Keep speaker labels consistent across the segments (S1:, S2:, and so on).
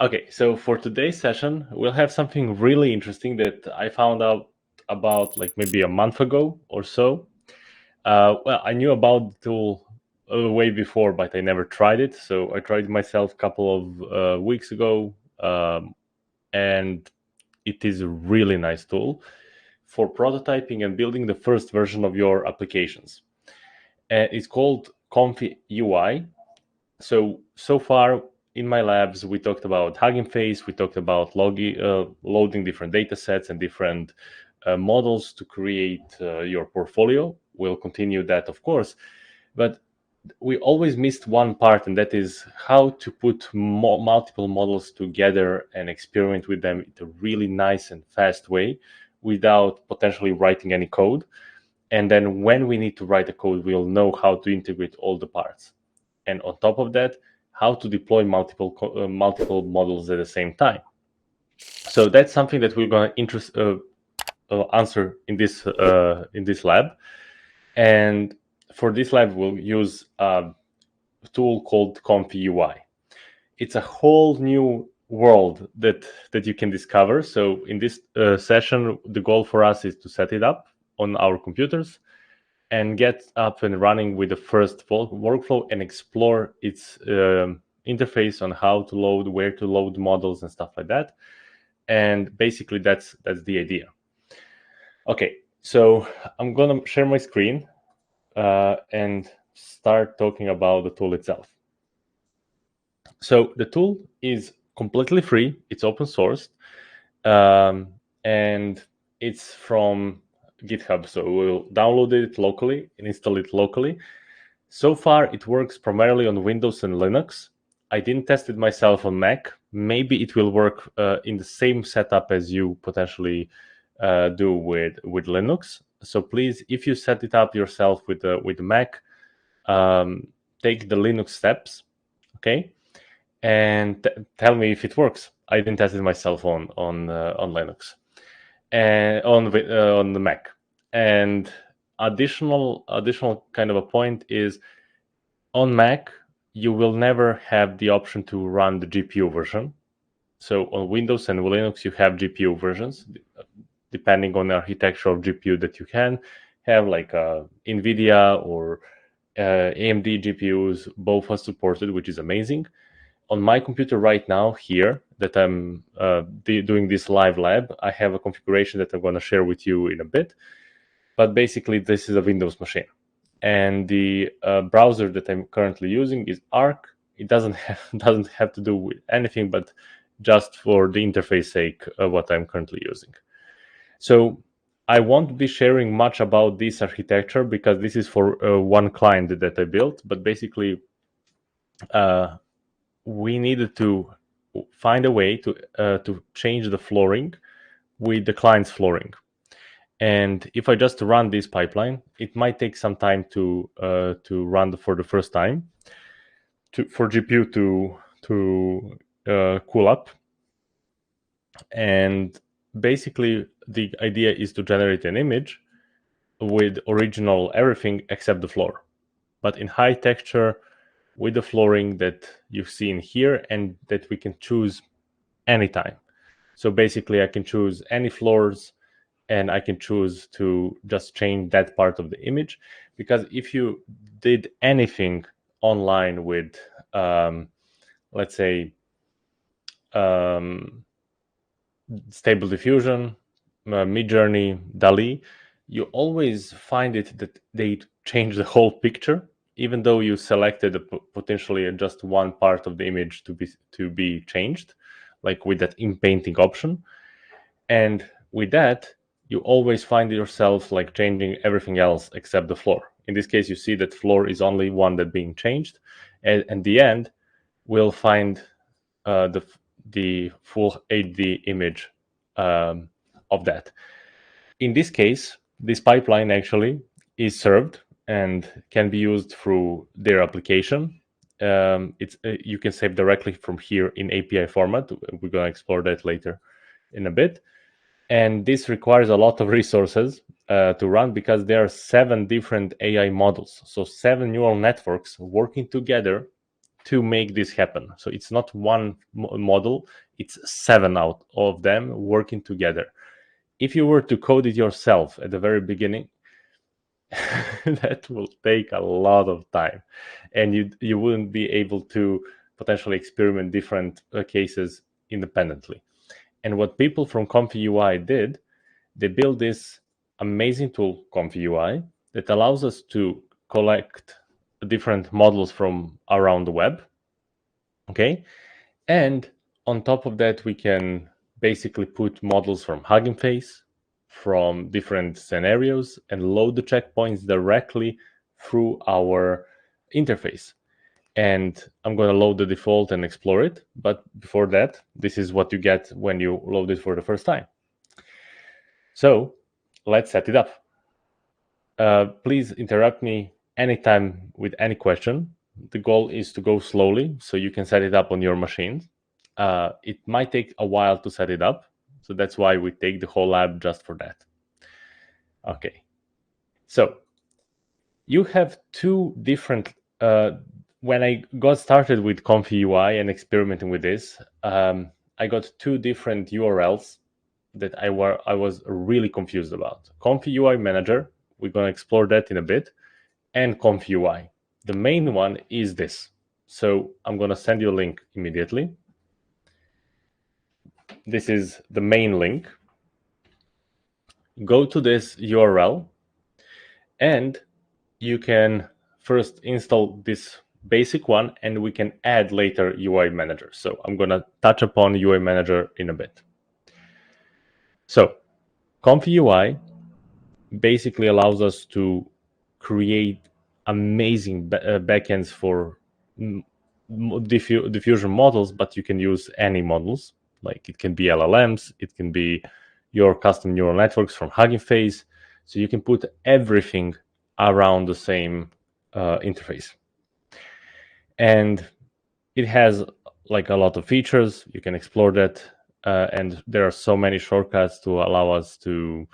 S1: Okay, so for today's session, we'll have something really interesting that I found out about like maybe a month ago or so. Well, I knew about the tool way before, but I never tried it. So I tried it myself a couple of weeks ago, and it is a really nice tool for prototyping and building the first version of your applications. And it's called ComfyUI. So far in my labs, we talked about Hugging Face, we talked about loading different data sets and different models to create your portfolio. We'll continue that, of course, but we always missed one part, and that is how to put multiple models together and experiment with them in a really nice and fast way without potentially writing any code. And then when we need to write a code, we'll know how to integrate all the parts. And on top of that, how to deploy multiple models at the same time. So that's something that we're going to answer in this lab. And for this lab, we'll use a tool called ComfyUI. It's a whole new world that you can discover. So in this session, the goal for us is to set it up on our computers and get up and running with the first workflow and explore its interface on how to load, where to load models and stuff like that. And basically that's the idea. Okay, so I'm gonna share my screen and start talking about the tool itself. So the tool is completely free, it's open sourced, and it's from GitHub. So we'll download it locally and install it locally. So far, it works primarily on Windows and Linux. I didn't test it myself on Mac. Maybe it will work in the same setup as you potentially do with Linux. So please, if you set it up yourself with the Mac, take the Linux steps, okay, and tell me if it works. I didn't test it myself on Linux and on the Mac. And additional kind of a point is, on Mac, you will never have the option to run the GPU version. So on Windows and Linux, you have GPU versions, depending on the architecture of GPU that you can have, like NVIDIA or AMD GPUs. Both are supported, which is amazing. On my computer right now here that I'm doing this live lab, I have a configuration that I'm going to share with you in a bit. But basically, this is a Windows machine. And the browser that I'm currently using is Arc. It doesn't have to do with anything, but just for the interface sake, what I'm currently using. So I won't be sharing much about this architecture because this is for one client that I built. But basically, we needed to find a way to change the flooring with the client's flooring. And if I just run this pipeline, it might take some time to run for the first time, for GPU to cool up. And basically, the idea is to generate an image with original everything except the floor, but in high texture with the flooring that you've seen here and that we can choose anytime. So basically, I can choose any floors, and I can choose to just change that part of the image. Because if you did anything online with, let's say, Stable Diffusion, Midjourney, DALL-E, you always find it that they change the whole picture, even though you selected potentially just one part of the image to be changed, like with that in-painting option. And with that, you always find yourself like changing everything else except the floor. In this case, you see that floor is only one that being changed. And at the end, we'll find the full HD image of that. In this case, this pipeline actually is served and can be used through their application. It's you can save directly from here in API format. We're going to explore that later in a bit. And this requires a lot of resources to run, because there are 7 different AI models. So 7 neural networks working together to make this happen. So it's not one model, it's 7 out of them working together. If you were to code it yourself at the very beginning, that will take a lot of time, and you wouldn't be able to potentially experiment different cases independently. And what people from ComfyUI did, they built this amazing tool, ComfyUI, that allows us to collect different models from around the web. Okay. And on top of that, we can basically put models from Hugging Face, from different scenarios, and load the checkpoints directly through our interface. And I'm going to load the default and explore it. But before that, this is what you get when you load it for the first time. So let's set it up. Please interrupt me anytime with any question. The goal is to go slowly so you can set it up on your machine. It might take a while to set it up, so that's why we take the whole lab just for that. Okay, so you have two different. When I got started with ComfyUI and experimenting with this, I got two different URLs that I was really confused about. ComfyUI Manager, we're going to explore that in a bit, and ComfyUI. The main one is this. So I'm going to send you a link immediately. This is the main link. Go to this URL, and you can first install this basic one, and we can add later UI Manager. So I'm going to touch upon UI Manager in a bit. So ComfyUI basically allows us to create amazing backends for diffusion models, but you can use any models. Like it can be LLMs, it can be your custom neural networks from Hugging Face. So you can put everything around the same interface. And it has like a lot of features. You can explore that. And there are so many shortcuts to allow us to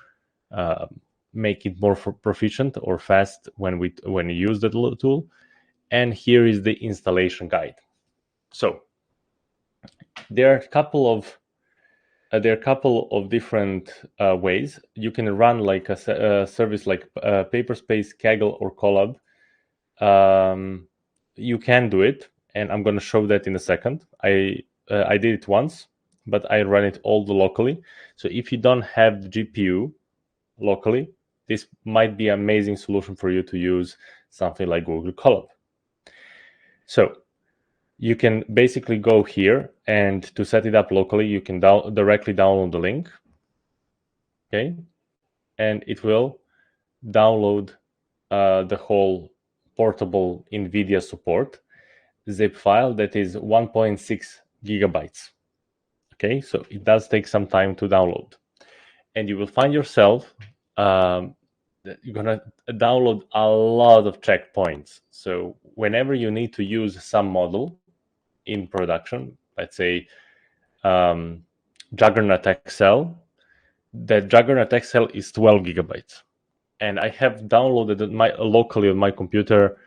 S1: make it more proficient or fast when you use the tool. And here is the installation guide. So there are a couple of different ways you can run like a service like Paperspace, Kaggle, or Colab. You can do it, and I'm going to show that in a second. I did it once, but I ran it all locally. So if you don't have the GPU locally, this might be an amazing solution for you to use something like Google Colab. So you can basically go here, and to set it up locally, you can directly download the link. Okay, and it will download the whole portable NVIDIA support zip file that is 1.6 gigabytes. Okay, so it does take some time to download, and you will find yourself that you're gonna download a lot of checkpoints. So whenever you need to use some model in production, let's say Juggernaut XL, that Juggernaut XL is 12 gigabytes. And I have downloaded locally on my computer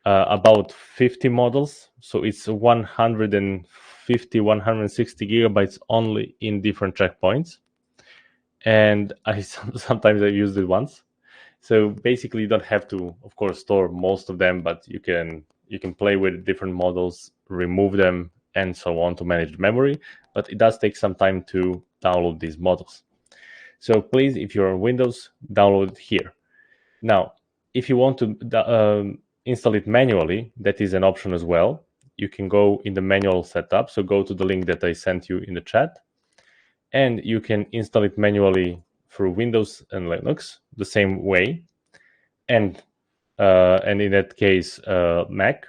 S1: about 50 models. So it's 150, 160 gigabytes only in different checkpoints. And sometimes I used it once. So basically you don't have to, of course, store most of them, but you can play with different models, remove them, and so on to manage memory. But it does take some time to download these models. So please, if you're on Windows, download it here. Now, if you want to install it manually, that is an option as well. You can go in the manual setup. So go to the link that I sent you in the chat, and you can install it manually through Windows and Linux the same way, and in that case Mac.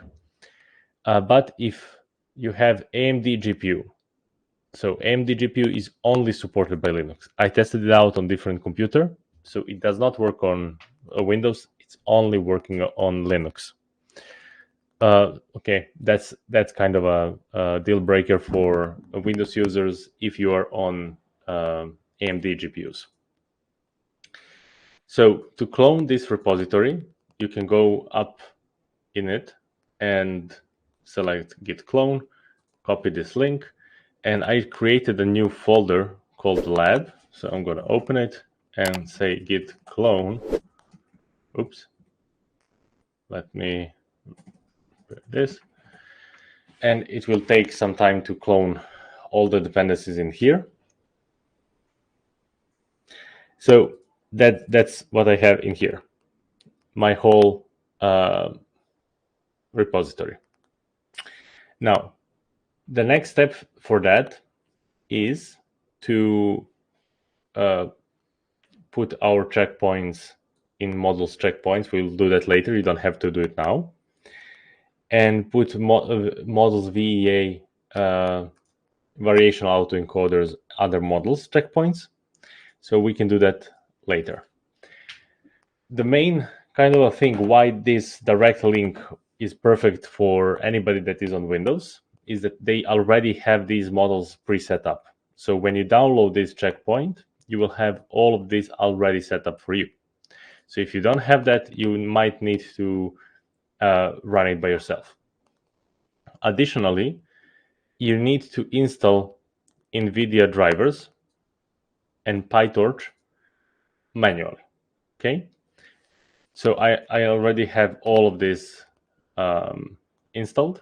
S1: But if you have AMD GPU, so AMD GPU is only supported by Linux. I tested it out on different computer, so it does not work on Windows. It's only working on Linux. Okay, that's kind of a deal breaker for Windows users if you are on AMD GPUs. So to clone this repository, you can go up in it and select git clone, copy this link, and I created a new folder called lab. So I'm going to open it and say git clone. Oops. Let me do this. And it will take some time to clone all the dependencies in here. So that's what I have in here, my whole repository. Now, the next step for that is to put our checkpoints in models checkpoints. We'll do that later. You don't have to do it now. And put models VEA variational autoencoders other models checkpoints. So we can do that later. The main kind of a thing why this direct link is perfect for anybody that is on Windows is that they already have these models pre-set up. So when you download this checkpoint, you will have all of this already set up for you. So if you don't have that, you might need to run it by yourself. Additionally, you need to install NVIDIA drivers and PyTorch manually. Okay. So I already have all of this installed,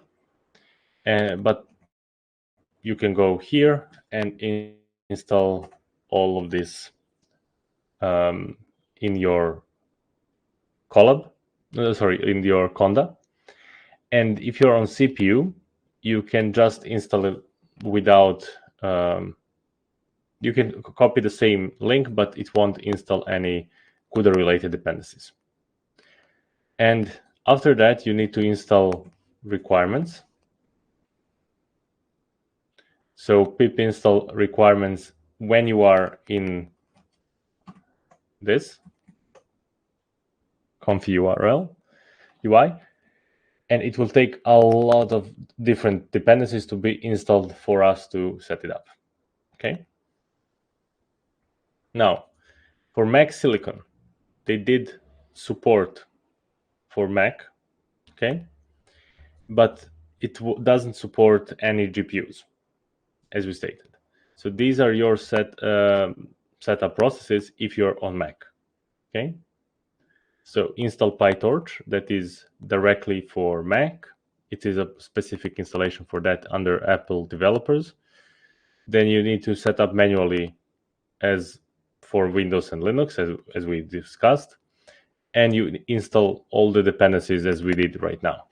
S1: but you can go here and install all of this in your Colab, in your Conda. And if you're on CPU, you can just install it without, you can copy the same link, but it won't install any CUDA related dependencies. And after that, you need to install requirements. So pip install requirements when you are in this ComfyUI, and it will take a lot of different dependencies to be installed for us to set it up. Okay. Now, for Mac Silicon, they did support for Mac, okay, but it doesn't support any GPUs, as we stated. So these are your setup processes if you're on Mac, okay. So install PyTorch, that is directly for Mac. It is a specific installation for that under Apple developers. Then you need to set up manually as for Windows and Linux, as we discussed. And you install all the dependencies as we did right now.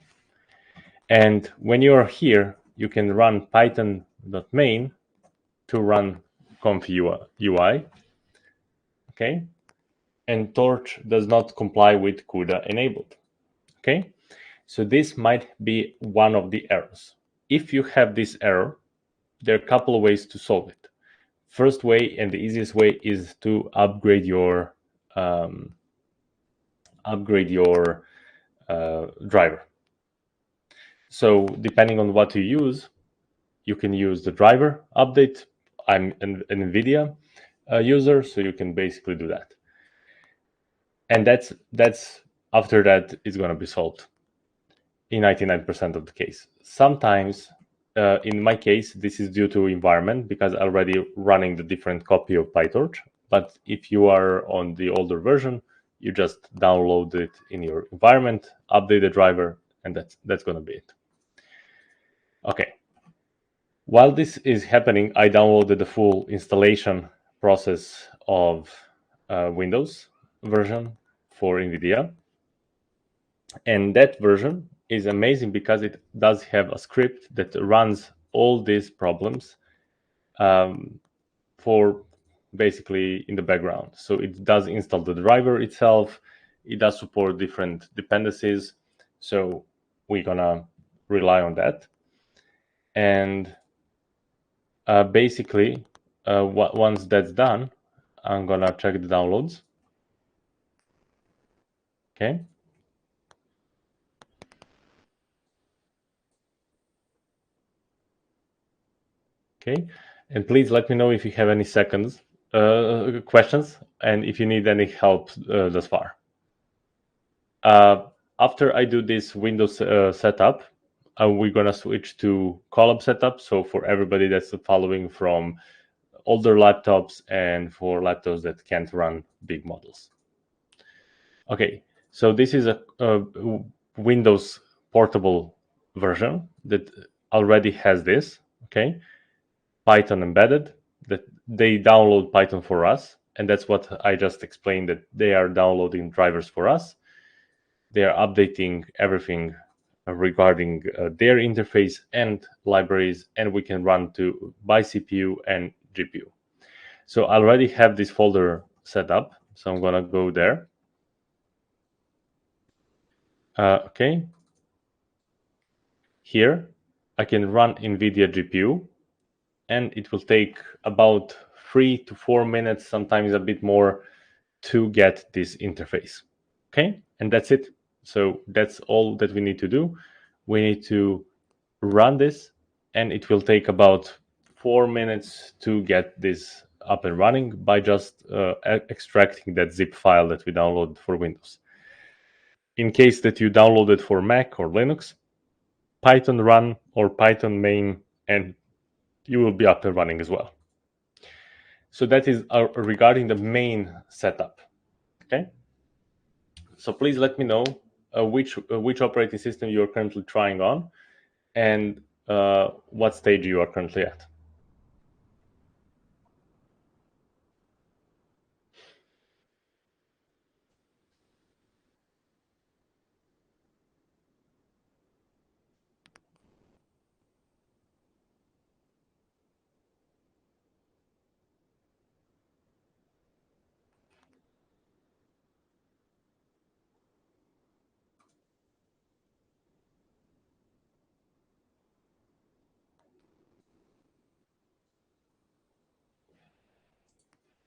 S1: And when you're here, you can run python.main to run ComfyUI. Okay. And Torch does not comply with CUDA enabled. Okay. So this might be one of the errors. If you have this error, there are a couple of ways to solve it. First way and the easiest way is to upgrade your driver. So depending on what you use, you can use the driver update. I'm an NVIDIA user, so you can basically do that. And that's after that is going to be solved in 99% of the case. Sometimes, in my case, this is due to environment because I'm already running the different copy of PyTorch. But if you are on the older version, you just download it in your environment, update the driver, and that's going to be it. Okay. While this is happening, I downloaded the full installation process of Windows version for NVIDIA. And that version is amazing because it does have a script that runs all these problems for basically in the background. So it does install the driver itself. It does support different dependencies. So we're gonna rely on that. And basically, once that's done, I'm gonna check the downloads. Okay. Okay, and please let me know if you have any questions and if you need any help thus far. After I do this Windows setup, we're gonna switch to Colab setup. So for everybody that's following from older laptops and for laptops that can't run big models. Okay, so this is a Windows portable version that already has this. Okay, Python embedded. That they download Python for us, and that's what I just explained. That they are downloading drivers for us. They are updating everything regarding their interface and libraries, and we can run to by CPU and GPU. So I already have this folder set up, so I'm gonna go there. Okay, here I can run NVIDIA GPU, and it will take about 3 to 4 minutes, sometimes a bit more, to get this interface. Okay, and that's it. So that's all that we need to do. We need to run this, and it will take about 4 minutes to get this up and running by just extracting that zip file that we downloaded for Windows. In case that you downloaded for Mac or Linux, Python run or Python main, and you will be up and running as well. So that is regarding the main setup. Okay. So please let me know which operating system you are currently trying on, and what stage you are currently at.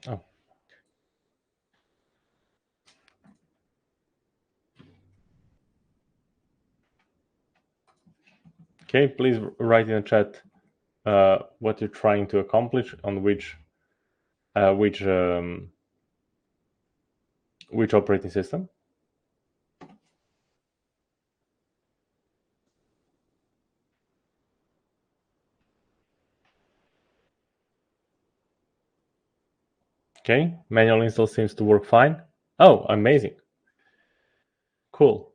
S1: Oh, okay. Please write in the chat what you're trying to accomplish on which operating system. Okay, manual install seems to work fine. Oh, amazing. Cool.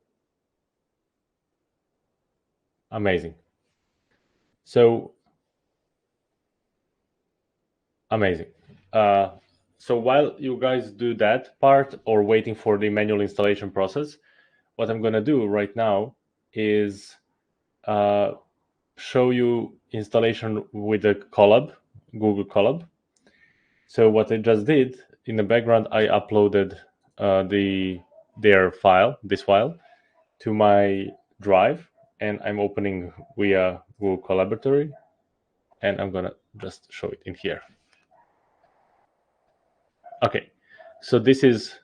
S1: Amazing. So amazing. Uh, so while you guys do that part or waiting for the manual installation process, what I'm gonna do right now is show you installation with the Colab, Google Colab. So what I just did in the background, I uploaded this file, to my drive, and I'm opening via Google Collaboratory, and I'm gonna just show it in here. Okay, so this is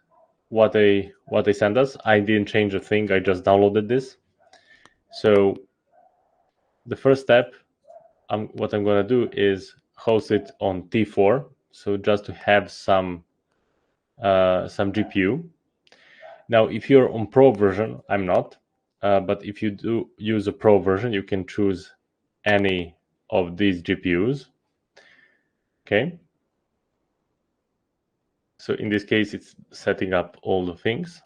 S1: what they sent us. I didn't change a thing. I just downloaded this. So the first step, what I'm gonna do is host it on T4. So just to have some GPU. Now, if you're on Pro version, I'm not, but if you do use a Pro version, you can choose any of these GPUs. Okay. So in this case, it's setting up all the things.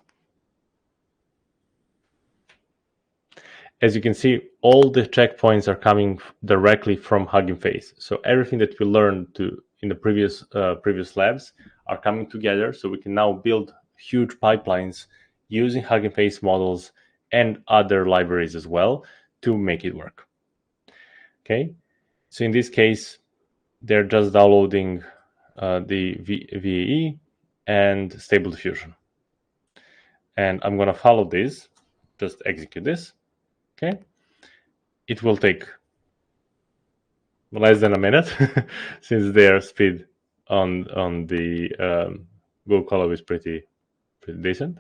S1: As you can see, all the checkpoints are coming directly from Hugging Face. So everything that we learned in the previous labs are coming together. So we can now build huge pipelines using Hugging Face models and other libraries as well to make it work. Okay. So in this case, they're just downloading the VAE and Stable Diffusion. And I'm going to follow this, just execute this. Okay. It will take less than a minute since their speed on the Google Colab is pretty decent.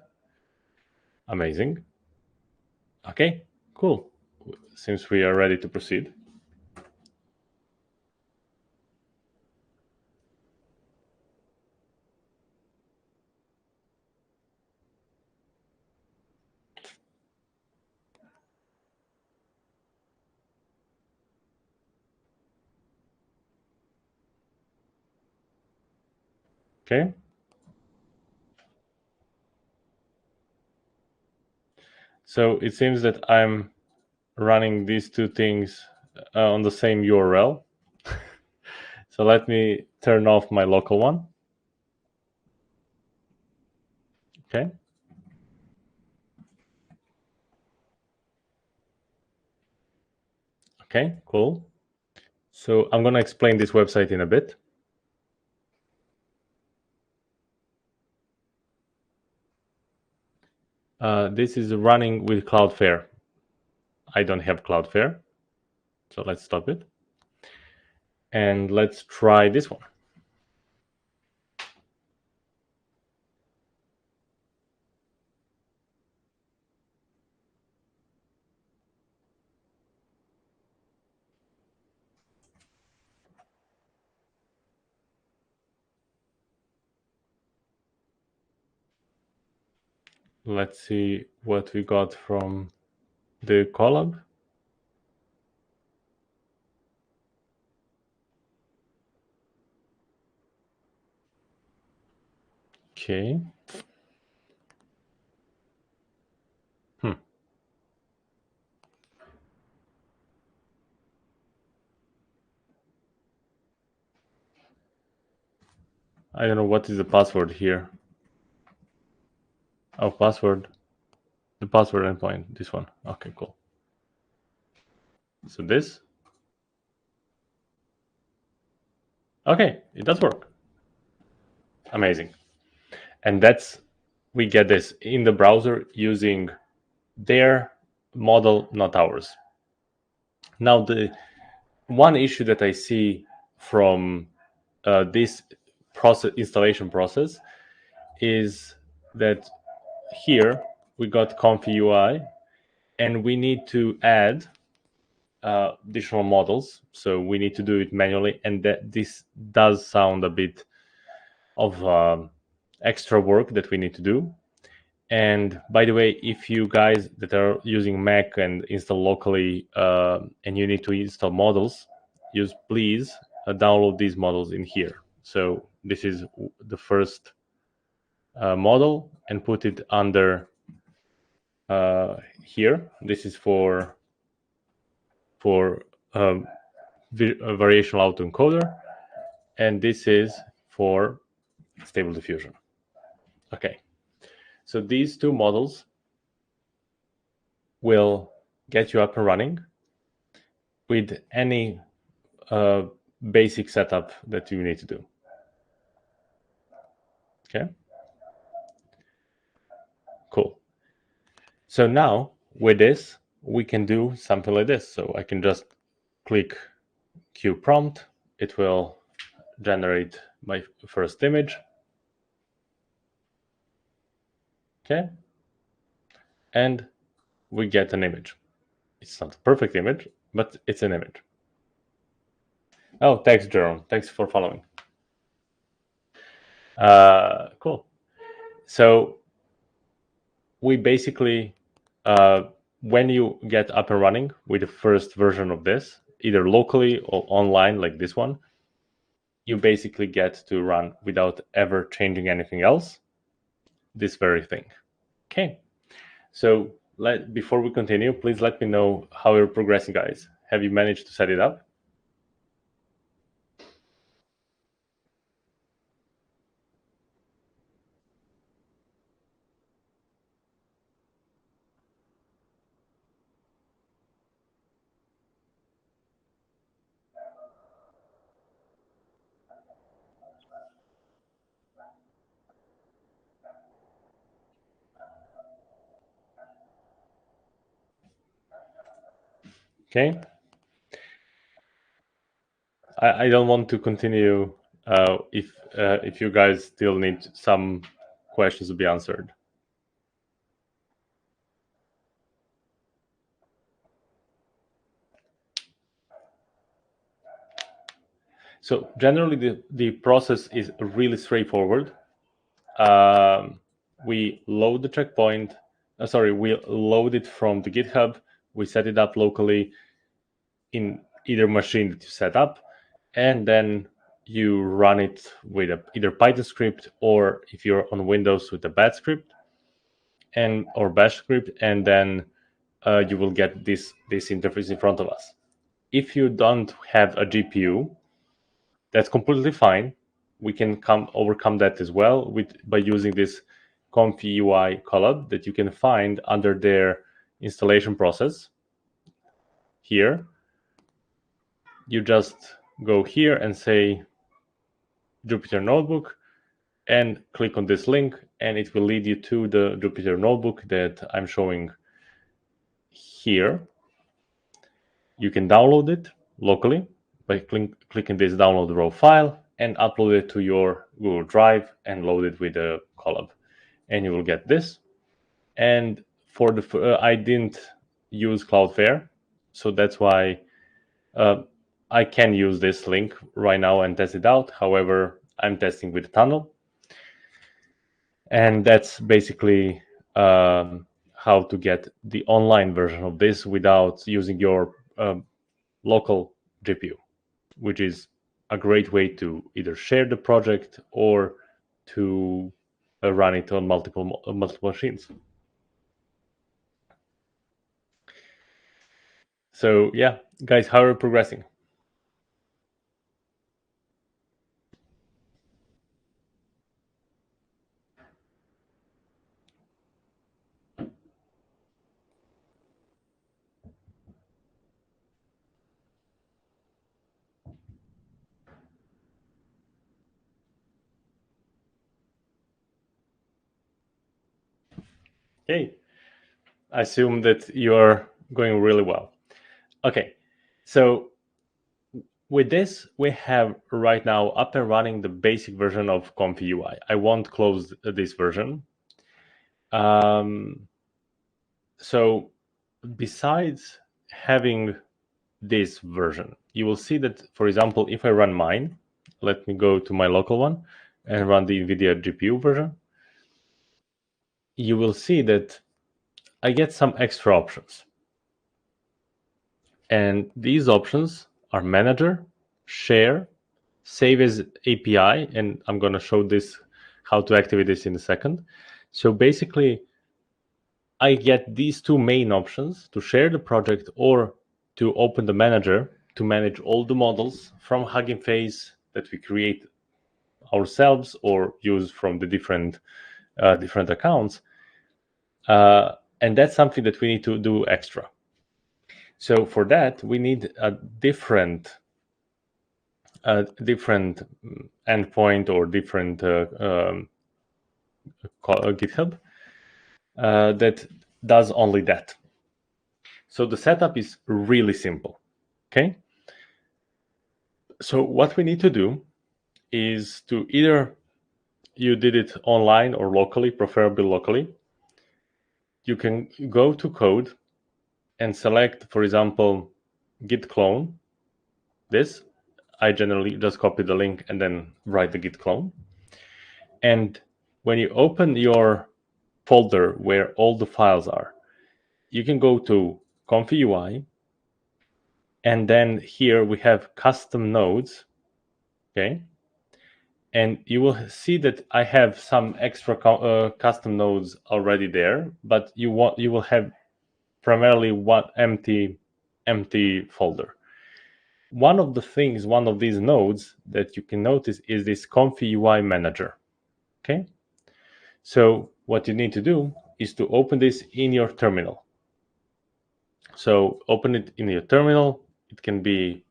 S1: Amazing. Okay, cool. Seems we are ready to proceed. Okay. So it seems that I'm running these two things on the same URL. So let me turn off my local one. Okay. Okay, cool. So I'm going to explain this website in a bit. This is running with Cloudflare. I don't have Cloudflare, so let's stop it. And let's try this one. Let's see what we got from the Colab. Okay. I don't know what is the password here. Oh, password. The password endpoint. This one. Okay, cool. So this. Okay, it does work. Amazing. And we get this in the browser using their model, not ours. Now, the one issue that I see from this installation process is that here we got ComfyUI, and we need to add additional models. So we need to do it manually, and this does sound a bit of extra work that we need to do. And by the way, if you guys that are using Mac and install locally and you need to install models, please download these models in here. So this is the first model, and put it under here. This is for variational autoencoder, and this is for stable diffusion. Okay, so these two models will get you up and running with any basic setup that you need to do. Okay, cool. So now with this, we can do something like this. So I can just click Q prompt. It will generate my first image. Okay, and we get an image. It's not a perfect image, but it's an image. Oh, thanks, Jerome. Thanks for following. Cool. So we basically, when you get up and running with the first version of this, either locally or online like this one, you basically get to run without ever changing anything else, this very thing. Okay. So before we continue, please let me know how you're progressing, guys. Have you managed to set it up? Okay. I don't want to continue if you guys still need some questions to be answered. So generally, the process is really straightforward. We load the checkpoint. We load it from the GitHub. We set it up locally in either machine that you set up, and then you run it with either Python script, or if you're on Windows, with a bash script, or bash script, and then you will get this interface in front of us. If you don't have a GPU, that's completely fine. We can overcome that as well by using this ComfyUI Colab that you can find under their installation process. Here, you just go here and say Jupyter Notebook, and click on this link, and it will lead you to the Jupyter Notebook that I'm showing here. You can download it locally by clicking this download raw file and upload it to your Google Drive and load it with a Colab, and you will get this. And for the I didn't use Cloudflare, so that's why I can use this link right now and test it out. However, I'm testing with Tunnel, and that's basically how to get the online version of this without using your local GPU, which is a great way to either share the project or to run it on multiple machines. So yeah, guys, how are you progressing? Okay, I assume that you're going really well. Okay, so with this, we have right now up and running the basic version of ComfyUI. I won't close this version. So besides having this version, you will see that, for example, if I run mine, let me go to my local one and run the NVIDIA GPU version, you will see that I get some extra options. And these options are Manager, Share, Save as API, and I'm going to show this, how to activate this in a second. So basically, I get these two main options: to share the project or to open the manager to manage all the models from Hugging Face that we create ourselves or use from the different accounts. And that's something that we need to do extra. So for that, we need a different endpoint or different GitHub that does only that. So the setup is really simple. Okay. So what we need to do is to either you did it online or locally, preferably locally. You can go to code and select, for example, git clone. This, I generally just copy the link and then write the git clone. And when you open your folder where all the files are, you can go to ComfyUI, and then here we have custom nodes. Okay. And you will see that I have some extra custom nodes already there, but you will have primarily one empty folder. One of these nodes that you can notice is this ComfyUI manager. Okay, so what you need to do is to open this in your terminal. So open it in your terminal. It can be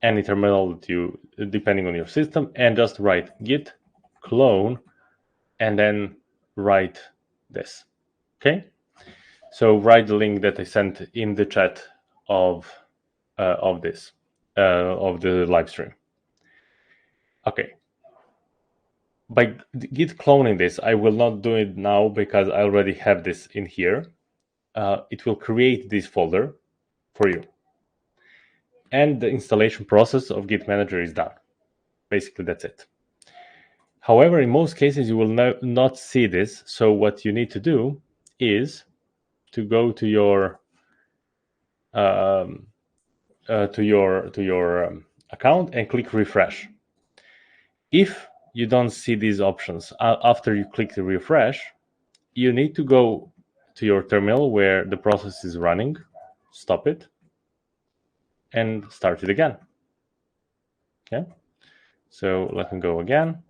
S1: any terminal that you, depending on your system, and just write git clone and then write this. Okay, so write the link that I sent in the chat of this of the live stream. Okay, by git cloning this, I will not do it now because I already have this in here. It will create this folder for you, and the installation process of Git Manager is done. Basically, that's it. However, in most cases, you will not see this. So what you need to do is to go to your account and click refresh. If you don't see these options after you click the refresh, you need to go to your terminal where the process is running, stop it, and start it again. Okay, so let me go again.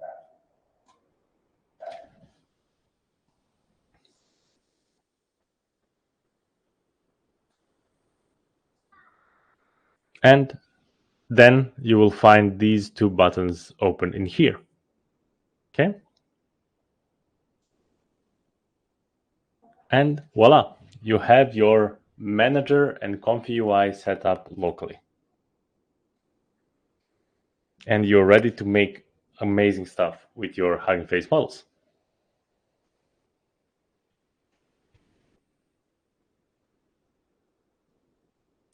S1: And then you will find these two buttons open in here. Okay, and voila, you have your manager and ComfyUI set up locally, and you're ready to make amazing stuff with your Hugging Face models.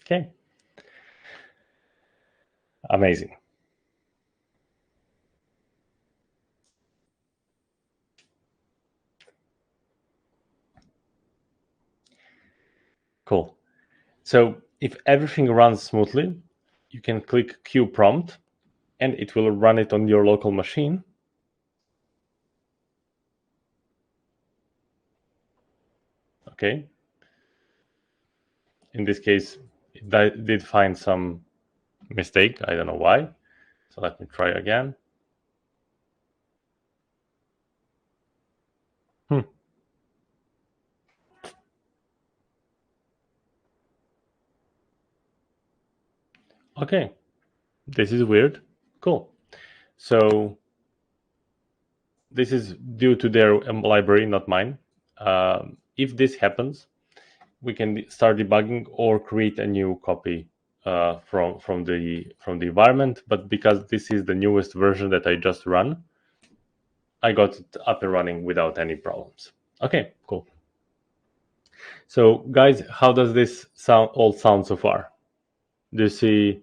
S1: Okay, amazing. Cool. So if everything runs smoothly, you can click Q prompt and it will run it on your local machine. Okay. In this case, it did find some mistake. I don't know why. So let me try again. Hmm. Okay. This is weird. Cool. So this is due to their library, not mine. If this happens, we can start debugging or create a new copy from the environment. But because this is the newest version that I just run, I got it up and running without any problems. Okay, cool. So, guys, how does this sound so far? Do you see?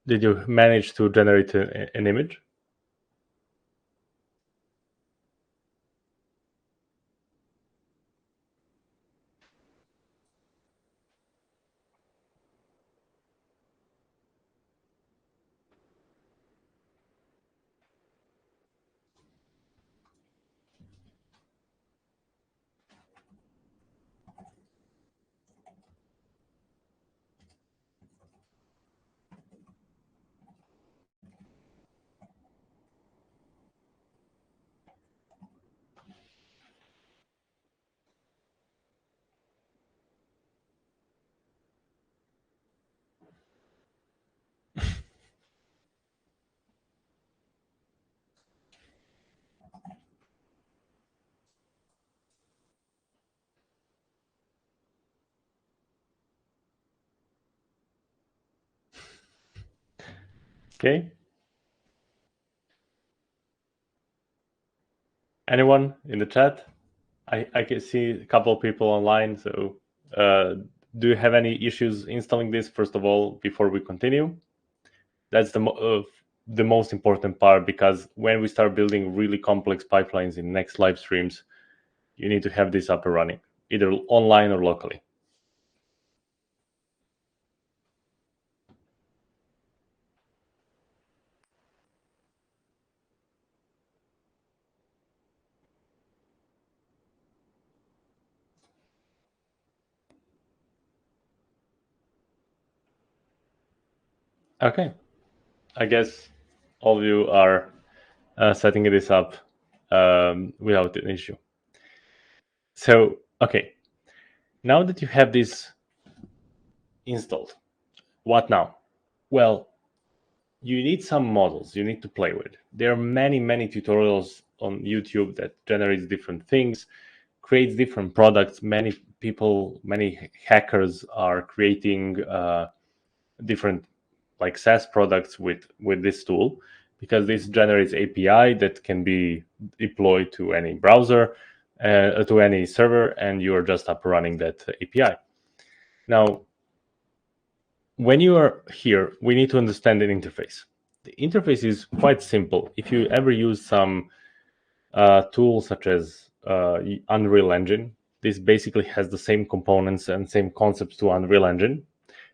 S1: Did you manage to generate an image? Okay. Anyone in the chat? I can see a couple of people online. So, do you have any issues installing this? First of all, before we continue, that's the most important part, because when we start building really complex pipelines in next live streams, you need to have this up and running, either online or locally. Okay, I guess all of you are setting this up without an issue. So, okay, now that you have this installed, what now? Well, you need some models you need to play with. There are many tutorials on YouTube that generates different things, creates different products. Many people, many hackers are creating different like SaaS products with this tool, because this generates API that can be deployed to any browser, to any server, and you are just up running that API. Now, when you are here, we need to understand an interface. The interface is quite simple. If you ever use some tools such as Unreal Engine, this basically has the same components and same concepts to Unreal Engine.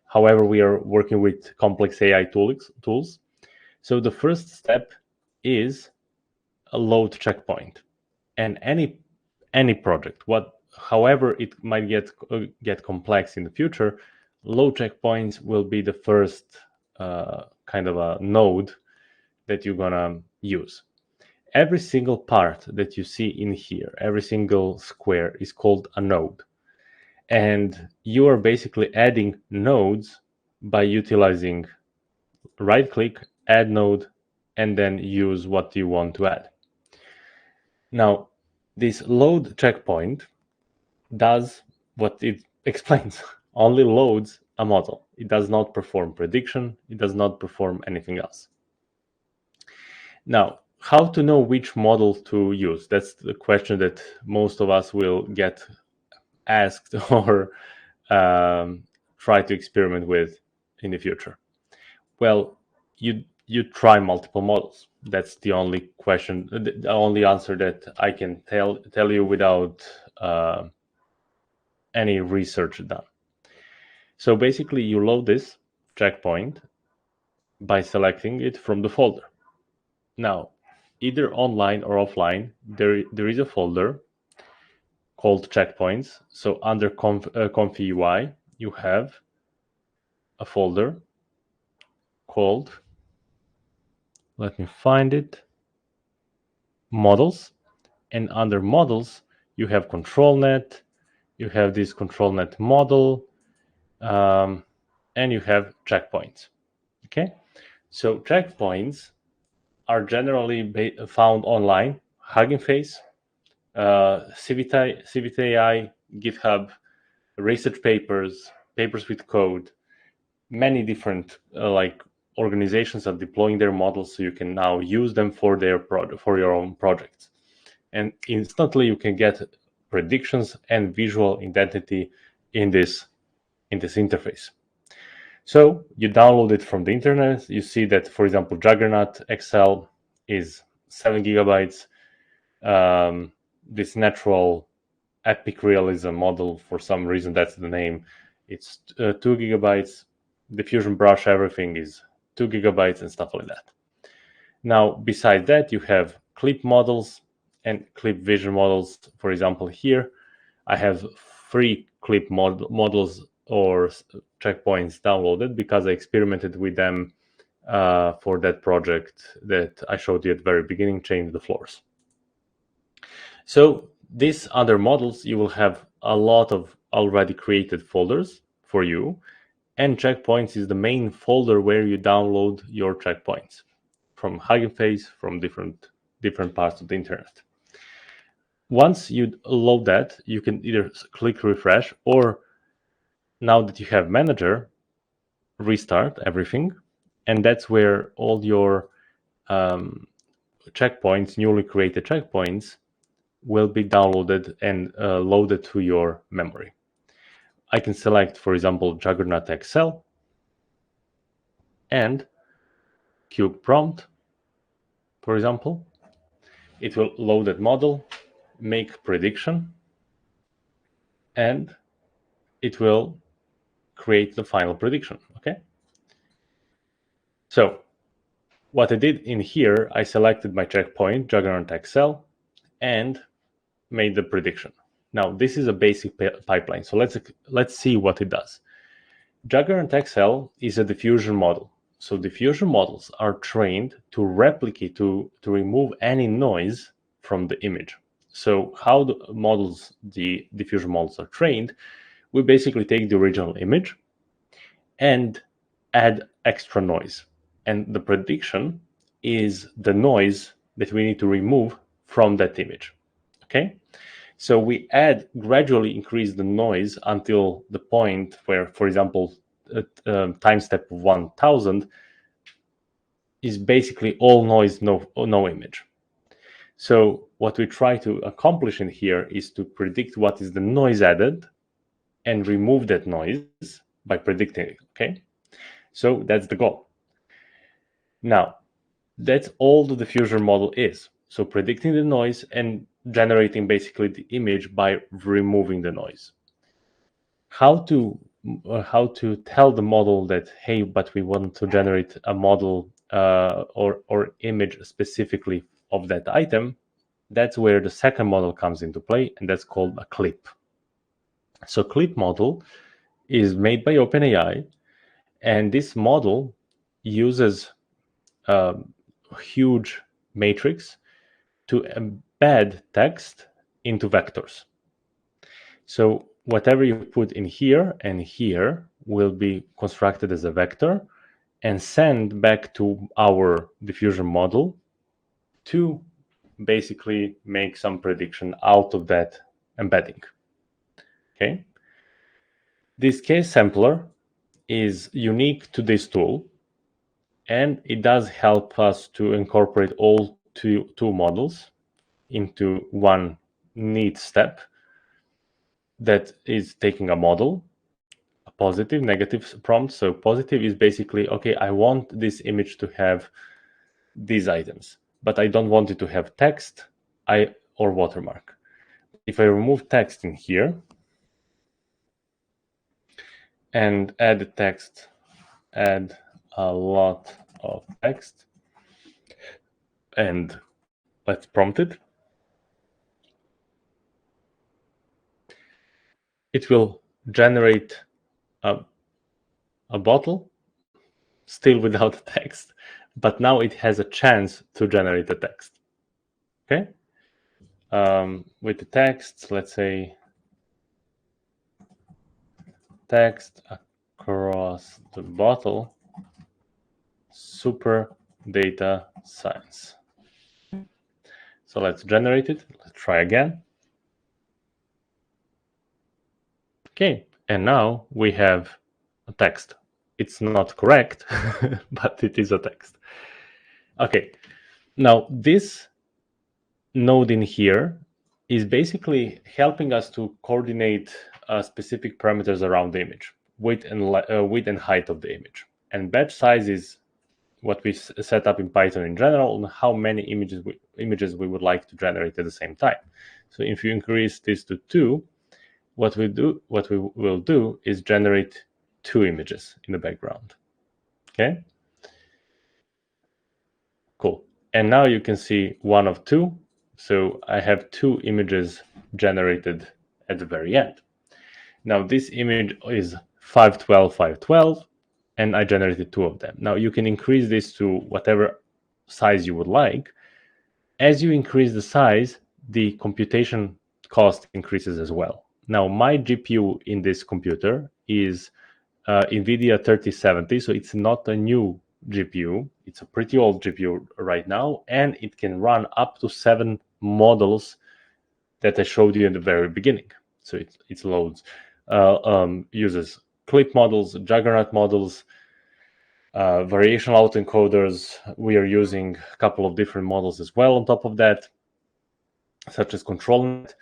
S1: However, we are working with complex AI tools. So the first step is a load checkpoint, and any project, however it might get complex in the future, load checkpoints will be the first kind of a node that you're gonna use. Every single part that you see in here, every single square is called a node. And you are basically adding nodes by utilizing right click, add node, and then use what you want to add. Now, this load checkpoint does what it explains, only loads a model. It does not perform prediction, it does not perform anything else. Now, how to know which model to use? That's the question that most of us will get asked or try to experiment with in the future. Well, you try multiple models. That's the only question, the only answer that I can tell you without any research done. So basically, you load this checkpoint by selecting it from the folder. Now, either online or offline, there is a folder called checkpoints. So under ComfyUI, you have a folder called, let me find it, models. And under models, you have ControlNet, you have this ControlNet model, and you have checkpoints. Okay, so checkpoints are generally found online, Hugging Face, CivitAI, GitHub, research papers, papers with code. Many different organizations are deploying their models, so you can now use them for your own projects. And instantly you can get predictions and visual identity in this interface. So you download it from the internet. You see that, for example, Juggernaut XL is 7 gigabytes. This natural epic realism model, for some reason that's the name, it's 2 gigabytes. Diffusion brush, everything is 2 gigabytes and stuff like that. Now, besides that, you have clip models and clip vision models. For example, here I have 3 clip models or checkpoints downloaded because I experimented with them for that project that I showed you at the very beginning, Change the Floors. So these other models, you will have a lot of already created folders for you, and checkpoints is the main folder where you download your checkpoints from Hugging Face, from different parts of the internet. Once you load that, you can either click refresh, or now that you have Manager, restart everything, and that's where all your checkpoints, newly created checkpoints, will be downloaded and loaded to your memory. I can select, for example, Juggernaut XL and Cube Prompt, for example. It will load that model, make prediction, and it will create the final prediction. Okay. So what I did in here, I selected my checkpoint, Juggernaut XL, and made the prediction. Now, this is a basic pipeline. So let's see what it does. Juggernaut XL is a diffusion model. So diffusion models are trained to replicate, to remove any noise from the image. So how the diffusion models are trained, we basically take the original image and add extra noise. And the prediction is the noise that we need to remove from that image. Okay? So we gradually increase the noise until the point where, for example, time step 1000 is basically all noise, no image. So what we try to accomplish in here is to predict what is the noise added and remove that noise by predicting it. Okay, so that's the goal. Now, that's all the diffusion model is. So predicting the noise and generating basically the image by removing the noise. How to tell the model that, hey, but we want to generate a model or image specifically of that item, that's where the second model comes into play, and that's called a clip. So clip model is made by OpenAI, and this model uses a huge matrix to embed text into vectors. So whatever you put in here and here will be constructed as a vector and sent back to our diffusion model to basically make some prediction out of that embedding. Okay. This case sampler is unique to this tool, and it does help us to incorporate all two models into one neat step that is taking a model, a positive, negative prompt. So positive is basically, okay, I want this image to have these items, but I don't want it to have text or watermark. If I remove text in here and add text, add a lot of text, and let's prompt it, it will generate a bottle still without text, but now it has a chance to generate a text. Okay. With the text, let's say text across the bottle, super data science. So let's generate it. Let's try again. Okay, and now we have a text. It's not correct, but it is a text. Okay, now this node in here is basically helping us to coordinate specific parameters around the image, width and height of the image. And batch size is what we set up in Python in general, on how many images we would like to generate at the same time. So if you increase this to 2, what we will do is generate 2 images in the background. Okay, cool. And now you can see 1 of 2. So I have 2 images generated at the very end. Now this image is 512, 512, and I generated 2 of them. Now you can increase this to whatever size you would like. As you increase the size, the computation cost increases as well. Now my GPU in this computer is NVIDIA 3070, so it's not a new GPU. It's a pretty old GPU right now, and it can run up to 7 models that I showed you in the very beginning. So it loads, uses clip models, juggernaut models, variational autoencoders. We are using a couple of different models as well on top of that, such as ControlNet,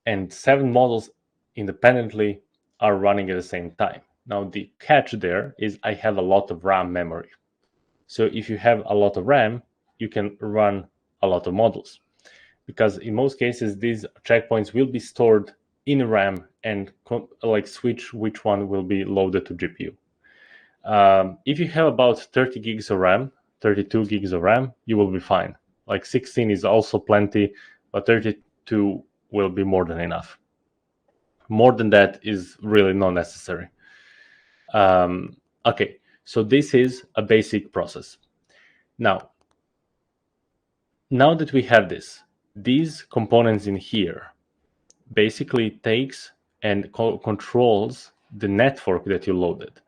S1: and 7 models independently are running at the same time. Now the catch there is I have a lot of RAM memory. So if you have a lot of RAM, you can run a lot of models, because in most cases these checkpoints will be stored in RAM and switch which one will be loaded to GPU. If you have about 30 gigs of RAM, 32 gigs of RAM, you will be fine. Like 16 is also plenty, but 32 will be more than enough. More than that is really not necessary. Okay, so this is a basic process. Now that we have this, these components in here basically takes and controls the network that you loaded.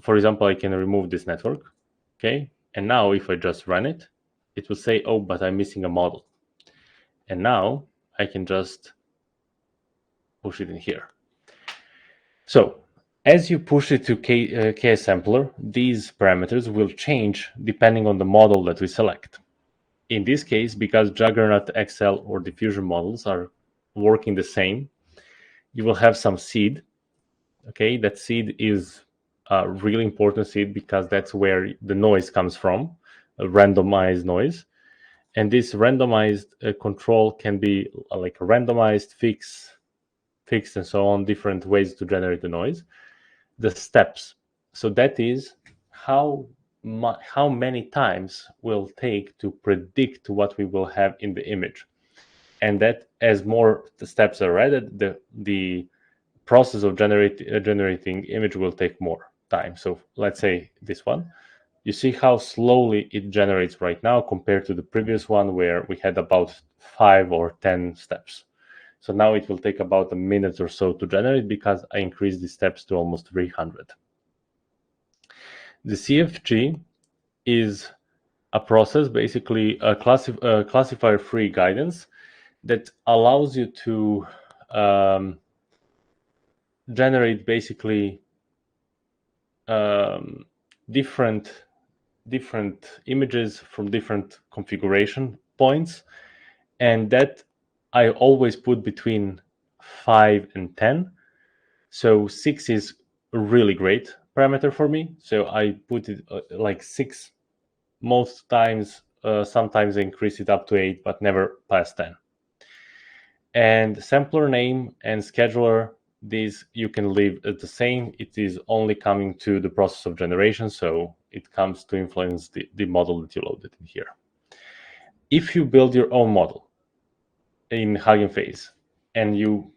S1: For example, I can remove this network, okay? And now if I just run it, it will say, oh, but I'm missing a model. And now I can just push it in here. So as you push it to KSampler, these parameters will change depending on the model that we select. In this case, because Juggernaut, XL, or Diffusion models are working the same, you will have some seed. Okay, that seed is a really important seed because that's where the noise comes from, a randomized noise. And this randomized control can be like a randomized, fixed, and so on, different ways to generate the noise. The steps. So that is how how many times will take to predict what we will have in the image. And that as more steps are added, the process of generating image will take more time. So let's say this one. You see how slowly it generates right now compared to the previous one where we had about 5 or 10 steps. So now it will take about a minute or so to generate because I increased the steps to almost 300. The CFG is a process, basically a classifier-free guidance that allows you to generate basically different images from different configuration points, and that I always put between 5 and 10. So 6 is a really great parameter for me, so I put it like 6 most times. Sometimes I increase it up to 8, but never past 10. And sampler name and scheduler, these you can leave at the same. It is only coming to the process of generation, so it comes to influence the model that you loaded in here. If you build your own model in Hugging Face and you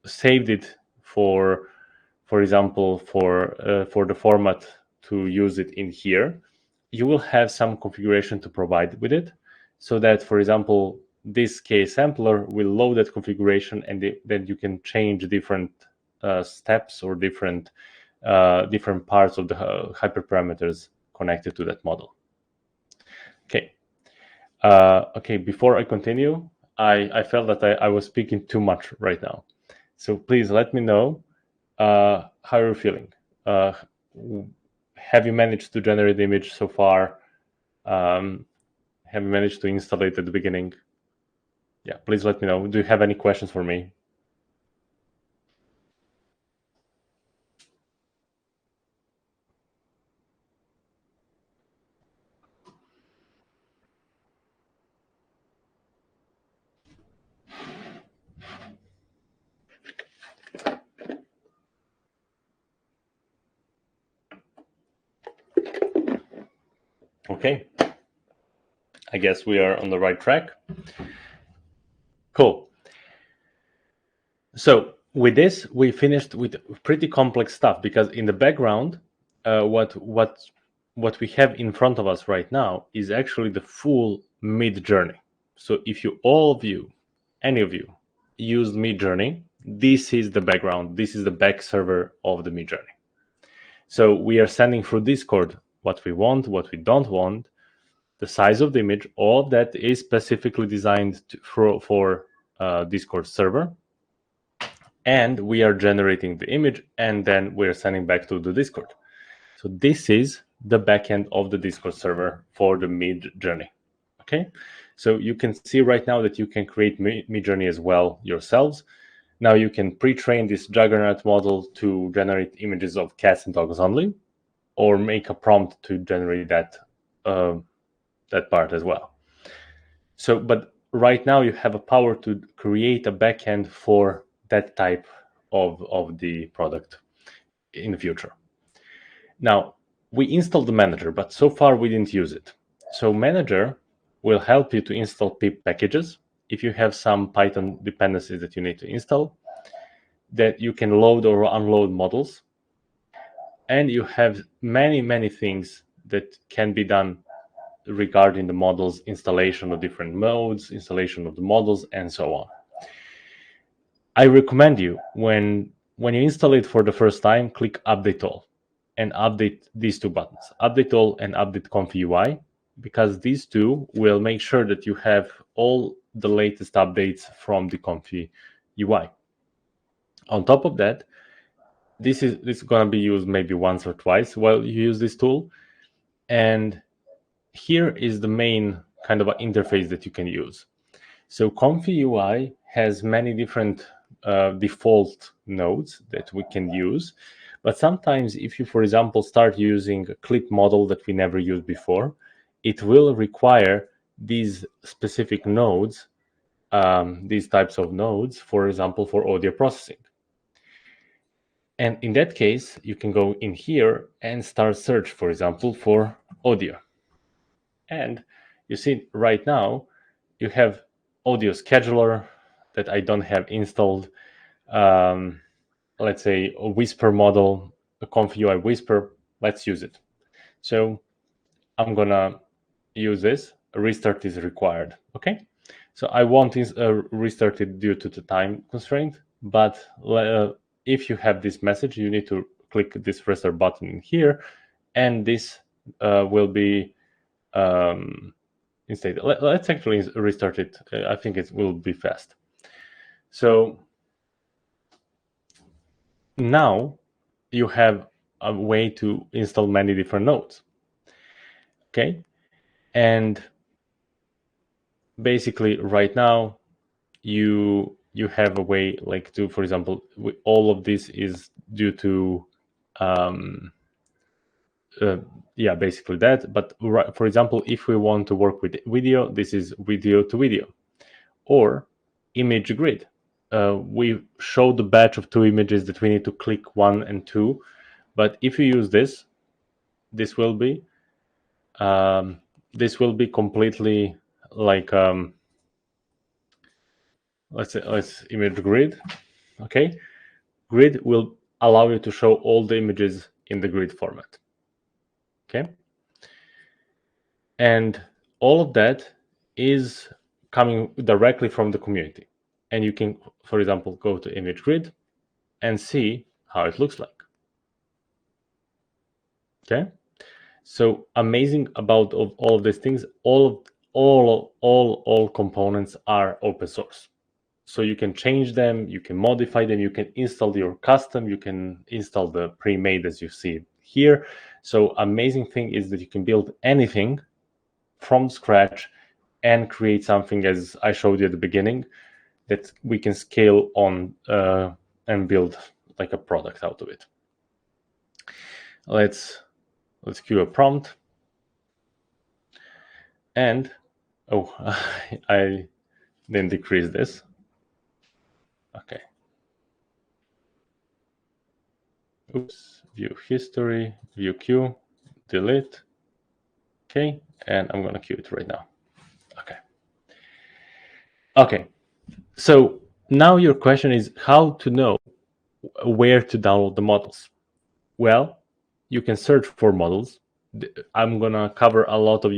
S1: saved it for example, for the format to use it in here, you will have some configuration to provide with it, so that, for example, this case sampler will load that configuration, and then you can change different steps or different parts of the hyperparameters connected to that model. Okay. Okay. Before I continue, I felt that I was speaking too much right now, so please let me know how are you feeling. Have you managed to generate the image so far? Have you managed to install it at the beginning? Yeah, please let me know. Do you have any questions for me? Okay. I guess we are on the right track. Cool. So with this, we finished with pretty complex stuff, because in the background, what we have in front of us right now is actually the full Mid-Journey. So if any of you, used Mid-Journey, this is the background. This is the back server of the Mid-Journey. So we are sending through Discord what we want, what we don't want, the size of the image. All of that is specifically designed for Discord server. And we are generating the image, and then we're sending back to the Discord. So this is the backend of the Discord server for the Mid-Journey. Okay, so you can see right now that you can create Mid-Journey as well yourselves. Now you can pre-train this Juggernaut model to generate images of cats and dogs only, or make a prompt to generate that part as well. So, but right now you have a power to create a backend for that type of the product in the future. Now, we installed the manager, but so far we didn't use it. So manager will help you to install pip packages. If you have some Python dependencies that you need to install, that you can load or unload models. And you have many things that can be done regarding the models, installation of different modes, installation of the models, and so on. I recommend you, when you install it for the first time, click Update All and update these two buttons, Update All and Update ComfyUI, because these two will make sure that you have all the latest updates from the ComfyUI. On top of that, this is going to be used maybe once or twice while you use this tool. And here is the main kind of interface that you can use. So ComfyUI has many different default nodes that we can use. But sometimes if you, for example, start using a clip model that we never used before, it will require these specific nodes, these types of nodes, for example, for audio processing. And in that case, you can go in here and start search, for example, for audio. And you see right now, you have audio scheduler that I don't have installed. Let's say a Whisper model, a ComfyUI Whisper. Let's use it. So I'm gonna use this. A restart is required. Okay. So I won't restart it due to the time constraint, but if you have this message, you need to click this restart button in here, and this will be instead. Let's actually restart it. I think it will be fast. So now you have a way to install many different nodes. Okay, and basically right now you have a way like to, for example, all of this is due to yeah, basically that. But for example, if we want to work with video, this is video to video, or image grid. We show the batch of 2 images that we need to click 1 and 2, but if you use this, this will be completely like let's image grid. Okay, grid will allow you to show all the images in the grid format. Okay, and all of that is coming directly from the community, and you can, for example, go to image grid and see how it looks like. Okay, so amazing about all of these things. All components are open source, so you can change them, you can modify them, you can install your custom, you can install the pre-made as you see here. So amazing thing is that you can build anything from scratch and create something, as I showed you at the beginning, that we can scale on and build like a product out of it. Let's queue a prompt. And oh, I didn't decrease this. Okay. Oops. View history, view queue, delete. Okay, and I'm gonna queue it right now. Okay. Okay. So now your question is how to know where to download the models. Well, you can search for models. I'm gonna cover a lot of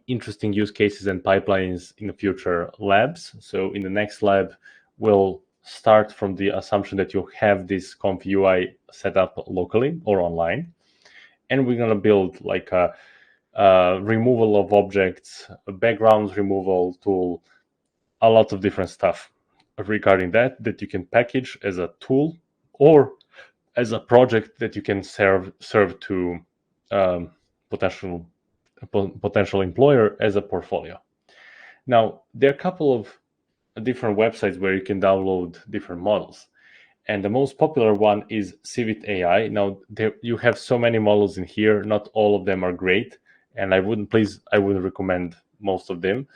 S1: interesting use cases and pipelines in the future labs. So in the next lab, we'll start from the assumption that you have this ComfyUI set up locally or online, and we're gonna build like a removal of objects, a backgrounds removal tool, a lot of different stuff regarding that you can package as a tool or as a project that you can serve to potential employer as a portfolio. Now, there are a couple of different websites where you can download different models. And the most popular one is Civit AI. Now, you have so many models in here. Not all of them are great. And I wouldn't recommend most of them.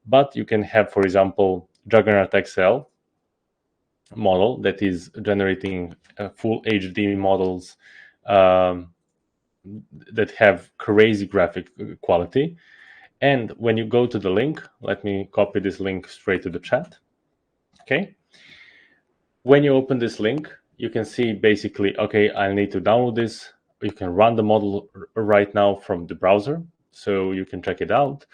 S1: But you can have, for example, Juggernaut XL model that is generating full HD models that have crazy graphic quality. And when you go to the link, let me copy this link straight to the chat. Okay. When you open this link, you can see basically, okay, I need to download this. You can run the model right now from the browser, so you can check it out.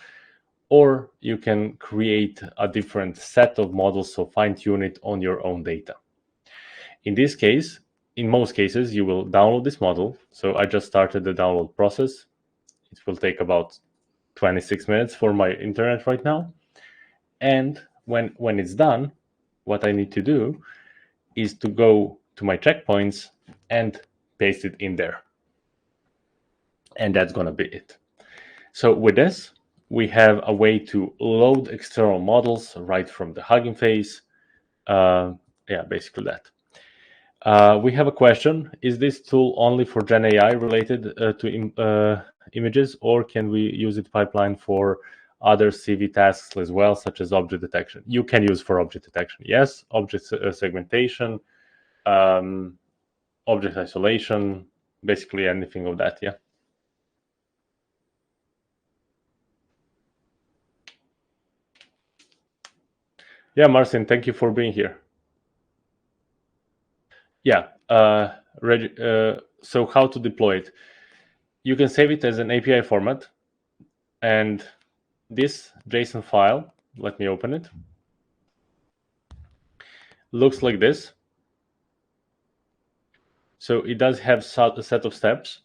S1: Or you can create a different set of models, so fine-tune it on your own data. In this case, in most cases, you will download this model. So I just started the download process. It will take about 26 minutes for my internet right now. And when it's done, what I need to do is to go to my checkpoints and paste it in there. And that's going to be it. So with this, we have a way to load external models right from the Hugging Face. Yeah, basically that. We have a question. Is this tool only for Gen AI related to images, or can we use it pipeline for other CV tasks as well, such as object detection? You can use for object detection. Yes, object segmentation, object isolation, basically anything of that. Yeah. Yeah, Marcin, thank you for being here. Yeah. So how to deploy it? You can save it as an API format, and this JSON file, let me open it, looks like this. So it does have a set of steps,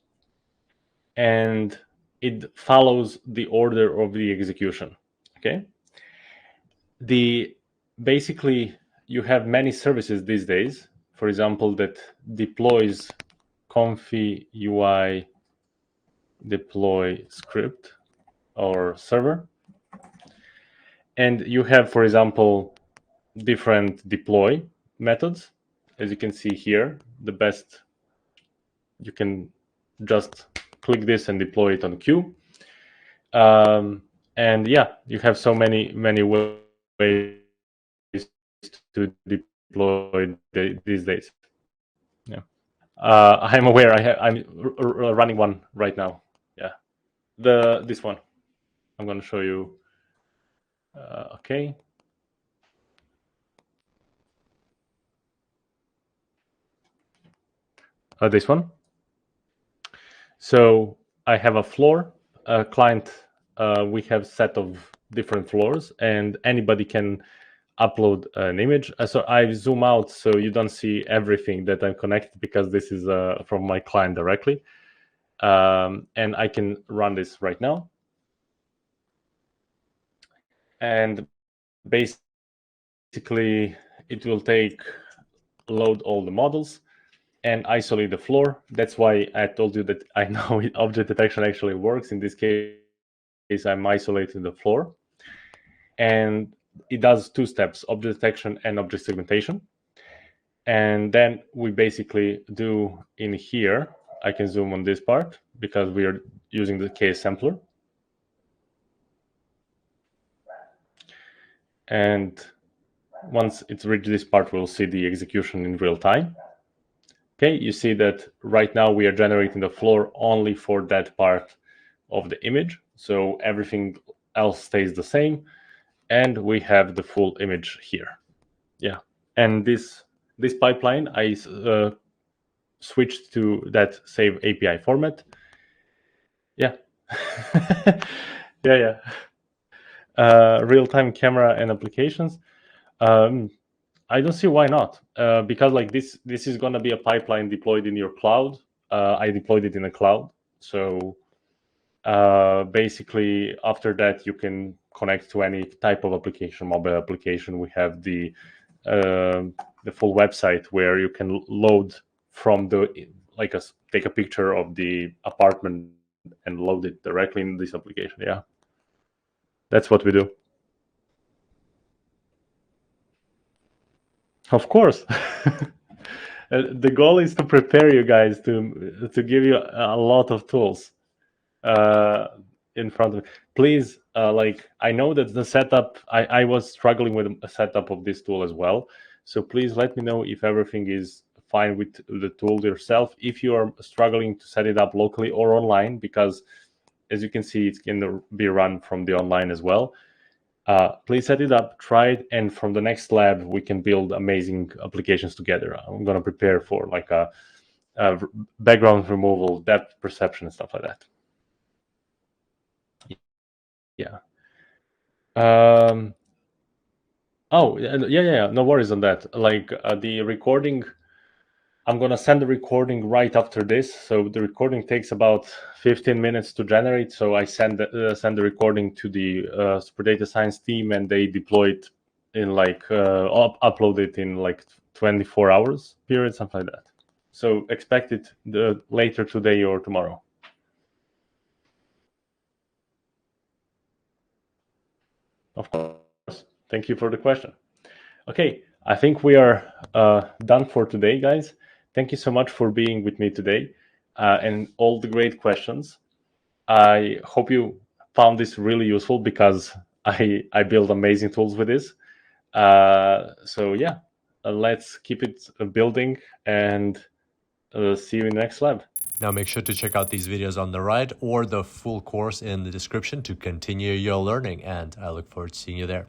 S1: and it follows the order of the execution. Okay. Basically, you have many services these days, for example, that deploys ComfyUI deploy script or server, and you have, for example, different deploy methods. As you can see here, the best, you can just click this and deploy it on queue. And yeah, you have so many ways to deploy these days. Yeah, I'm aware. I'm running one right now. Yeah, this one. I'm going to show you. Okay. This one. So I have a floor, a client. We have set of different floors, and anybody can upload an image. So I zoom out so you don't see everything that I'm connected, because this is from my client directly. And I can run this right now. And basically, it will load all the models and isolate the floor. That's why I told you that I know object detection actually works. In this case, I'm isolating the floor. And it does two steps: object detection and object segmentation. And then we basically do in here, I can zoom on this part because we are using the case sampler. And once it's reached this part, we'll see the execution in real time. Okay, you see that right now we are generating the floor only for that part of the image. So everything else stays the same. And we have the full image here. Yeah. And this pipeline, I switched to that save API format. Yeah. Yeah. Real-time camera and applications. I don't see why not, because like this is going to be a pipeline deployed in your cloud. I deployed it in a cloud, so basically after that you can connect to any type of application, mobile application. We have the full website where you can load from take a picture of the apartment and load it directly in this application. Yeah, that's what we do. Of course. The goal is to prepare you guys to give you a lot of tools in front of. Please, I know that the setup. I was struggling with a setup of this tool as well. So please let me know if everything is fine with the tool yourself. If you are struggling to set it up locally or online, because as you can see, it can be run from the online as well. Please set it up, try it, and from the next lab we can build amazing applications together. I'm going to prepare for like a background removal, depth perception, and stuff like that. Yeah. Oh, yeah. No worries on that. Like the recording, I'm going to send the recording right after this. So the recording takes about 15 minutes to generate. So I send the recording to the Super Data Science team, and they deploy it in upload it in like 24 hours period, something like that. So expect it later today or tomorrow. Of course. Thank you for the question. Okay, I think we are done for today, guys. Thank you so much for being with me today and all the great questions. I hope you found this really useful, because I build amazing tools with this. So yeah, let's keep it building, and See you in the next lab.
S2: Now make sure to check out these videos on the right or the full course in the description to continue your learning, and I look forward to seeing you there.